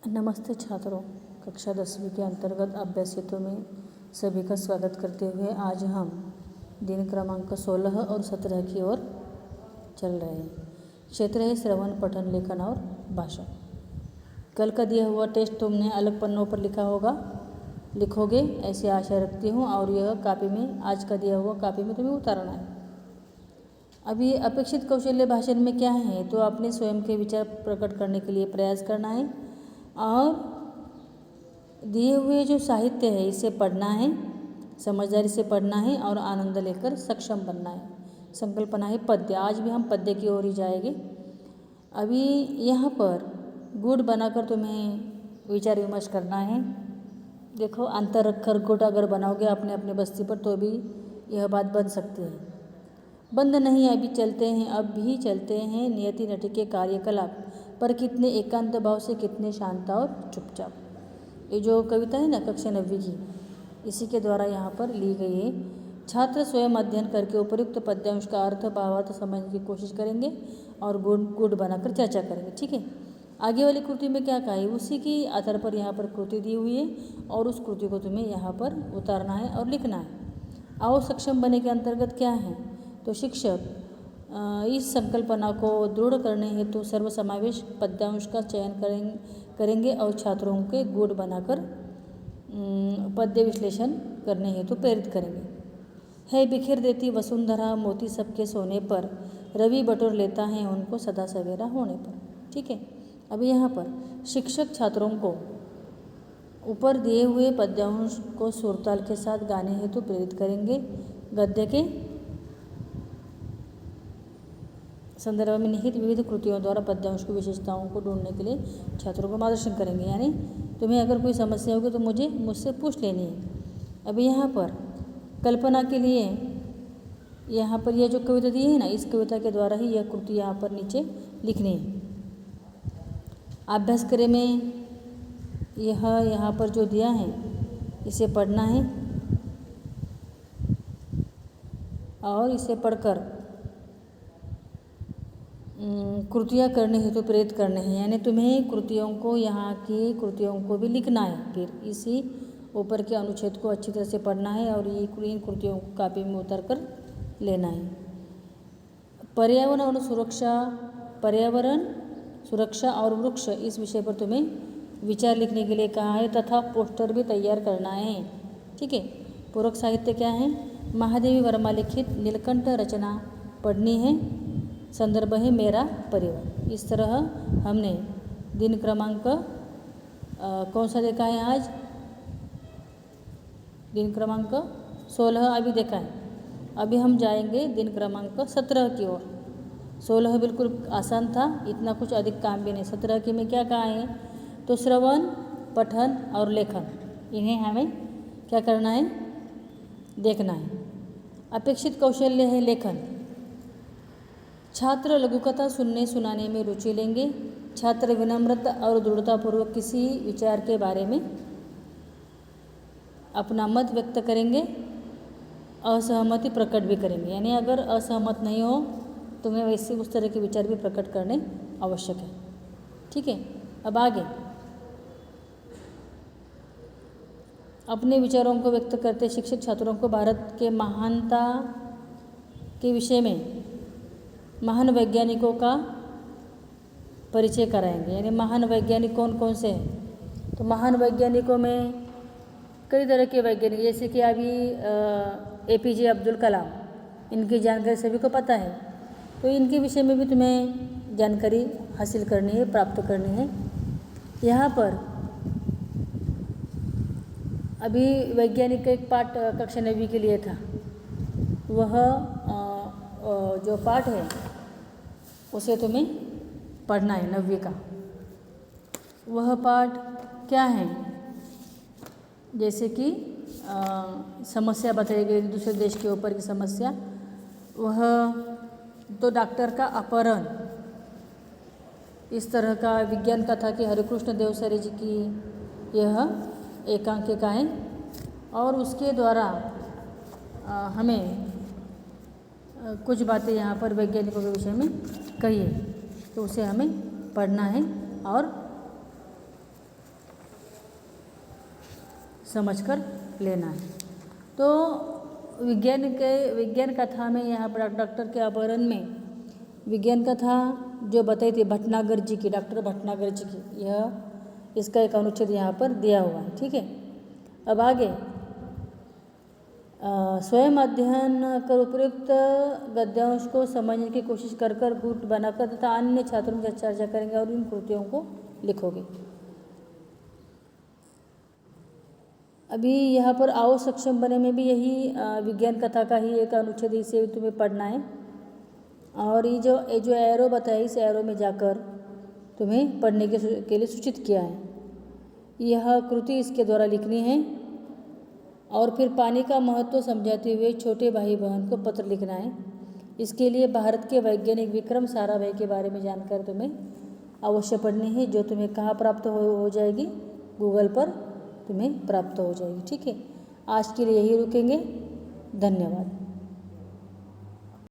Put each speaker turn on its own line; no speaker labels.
नमस्ते छात्रों, कक्षा 10वीं के अंतर्गत अभ्यासितों में सभी का स्वागत करते हुए आज हम दिन क्रमांक 16 और 17 की ओर चल रहे हैं। क्षेत्र है श्रवण, पठन, लेखन और भाषा। कल का दिया हुआ टेस्ट तुमने अलग पन्नों पर लिखोगे ऐसी आशा रखती हूँ और यह कापी में आज का दिया हुआ कापी में तुम्हें उतारना है। अभी अपेक्षित कौशल्य भाषण में क्या है तो अपने स्वयं के विचार प्रकट करने के लिए प्रयास करना है और दिए हुए जो साहित्य है इसे पढ़ना है, समझदारी से पढ़ना है और आनंद लेकर सक्षम बनना है। संकल्पना है पद्य। आज भी हम पद्य की ओर ही जाएंगे। अभी यहाँ पर गुड़ बनाकर तुम्हें विचार विमर्श करना है। देखो, अंतर रखकर गुड़ अगर बनाओगे अपने अपने बस्ती पर तो भी यह बात बन सकती है। बंद नहीं, अभी चलते हैं, अब भी चलते हैं नियति नटी के कार्यकलाप पर कितने एकांत भाव से, कितने शांत और चुपचाप। ये जो कविता है ना कक्षा 9वीं की, इसी के द्वारा यहाँ पर ली गई है। छात्र स्वयं अध्ययन करके उपयुक्त पद्यांश का अर्थ भावार्थ समझने की कोशिश करेंगे और गुड़ बनाकर चर्चा करेंगे। ठीक है, आगे वाली कृति में क्या कहा है उसी की आधार पर यहाँ पर कृति दी हुई है और उस कृति को तुम्हें यहाँ पर उतारना है और लिखना है। आओ सक्षम बने के अंतर्गत क्या है तो शिक्षक इस संकल्पना को दृढ़ करने हेतु सर्वसमावेश पद्यांश का चयन करेंगे और छात्रों के गुड़ बनाकर पद्य विश्लेषण करने हेतु प्रेरित करेंगे। है बिखेर देती वसुंधरा मोती सबके सोने पर, रवि बटोर लेता है उनको सदा सवेरा होने पर। ठीक है, अभी यहाँ पर शिक्षक छात्रों को ऊपर दिए हुए पद्यांश को सुरताल के साथ गाने हेतु प्रेरित करेंगे। गद्य के संदर्भ में निहित विविध कृतियों द्वारा पद्यांश की विशेषताओं को ढूंढने के लिए छात्रों को मार्गदर्शन करेंगे। यानी तुम्हें अगर कोई समस्या होगी तो मुझसे पूछ लेनी है। अभी यहाँ पर कल्पना के लिए यहाँ पर यह जो कविता दी है ना, इस कविता के द्वारा ही यह कृति यहाँ पर नीचे लिखनी है। अभ्यास करे में यह यहाँ पर जो दिया है इसे पढ़ना है और इसे पढ़कर कृतियाँ करने हेतु प्रेरित करने हैं। यानी तुम्हें कृतियों को, यहाँ की कृतियों को भी लिखना है। फिर इसी ऊपर के अनुच्छेद को अच्छी तरह से पढ़ना है और ये इन कृतियों को कापी में उतार कर लेना है। पर्यावरण सुरक्षा और वृक्ष इस विषय पर तुम्हें विचार लिखने के लिए कहा है तथा पोस्टर भी तैयार करना है। ठीक है, पूरक साहित्य क्या है, महादेवी वर्मा लिखित नीलकंठ रचना पढ़नी है। संदर्भ है मेरा परिवार। इस तरह हमने दिन क्रमांक कौन सा देखा है आज, दिन क्रमांक 16 अभी देखा है। अभी हम जाएंगे दिन क्रमांक 17 की ओर। 16 बिल्कुल आसान था, इतना कुछ अधिक काम भी नहीं। 17 की में क्या कहा है तो श्रवण, पठन और लेखन, इन्हें हमें क्या करना है, देखना है। अपेक्षित कौशल्य है लेखन। छात्र लघुकथा सुनने सुनाने में रुचि लेंगे। छात्र विनम्रता और दृढ़तापूर्वक किसी विचार के बारे में अपना मत व्यक्त करेंगे, असहमति प्रकट भी करेंगे। यानी अगर असहमत नहीं हो तुम्हें वैसे उस तरह के विचार भी प्रकट करने आवश्यक है। ठीक है, अब आगे अपने विचारों को व्यक्त करते शिक्षक छात्रों को भारत के महानता के विषय में महान वैज्ञानिकों का परिचय कराएंगे। यानी महान वैज्ञानिक कौन कौन से हैं तो महान वैज्ञानिकों में कई तरह के वैज्ञानिक, जैसे कि अभी APJ अब्दुल कलाम, इनकी जानकारी सभी को पता है तो इनके विषय में भी तुम्हें जानकारी हासिल करनी है, प्राप्त करनी है। यहाँ पर अभी वैज्ञानिक का एक पाठ कक्षा 9वीं के लिए था, वह जो पाठ है उसे तुम्हें पढ़ना है 9वीं का। वह पाठ क्या है, जैसे कि समस्या बताई गई दूसरे देश के ऊपर की समस्या, वह तो डॉक्टर का अपहरण, इस तरह का विज्ञान कथा की हरिकृष्ण देवसरे जी की यह एकांकिका है और उसके द्वारा हमें कुछ बातें यहाँ पर वैज्ञानिकों के विषय में कही है तो उसे हमें पढ़ना है और समझकर लेना है। तो विज्ञान कथा में यहाँ पर डॉक्टर के अपहरण में विज्ञान कथा जो बताई थी भटनागर जी की, डॉक्टर भटनागर जी की, यह इसका एक अनुच्छेद यहाँ पर दिया हुआ है। ठीक है, अब आगे स्वयं अध्ययन कर उपयुक्त गद्यांश को समझने की कोशिश कर गुट बनाकर तथा अन्य छात्रों के साथ चर्चा करेंगे और इन कृतियों को लिखोगे। अभी यहाँ पर आओ सक्षम बने में भी यही विज्ञान कथा का ही एक अनुच्छेद, इसे तुम्हें पढ़ना है। और ये जो एरो बताया, इस एरो में जाकर तुम्हें पढ़ने के लिए सूचित किया है। यह कृति इसके द्वारा लिखनी है और फिर पानी का महत्व समझाते हुए छोटे भाई बहन को पत्र लिखना है। इसके लिए भारत के वैज्ञानिक विक्रम साराभाई के बारे में जानकर तुम्हें अवश्य पढ़नी है, जो तुम्हें कहाँ प्राप्त हो जाएगी, गूगल पर तुम्हें प्राप्त हो जाएगी। ठीक है, आज के लिए यही रुकेंगे। धन्यवाद।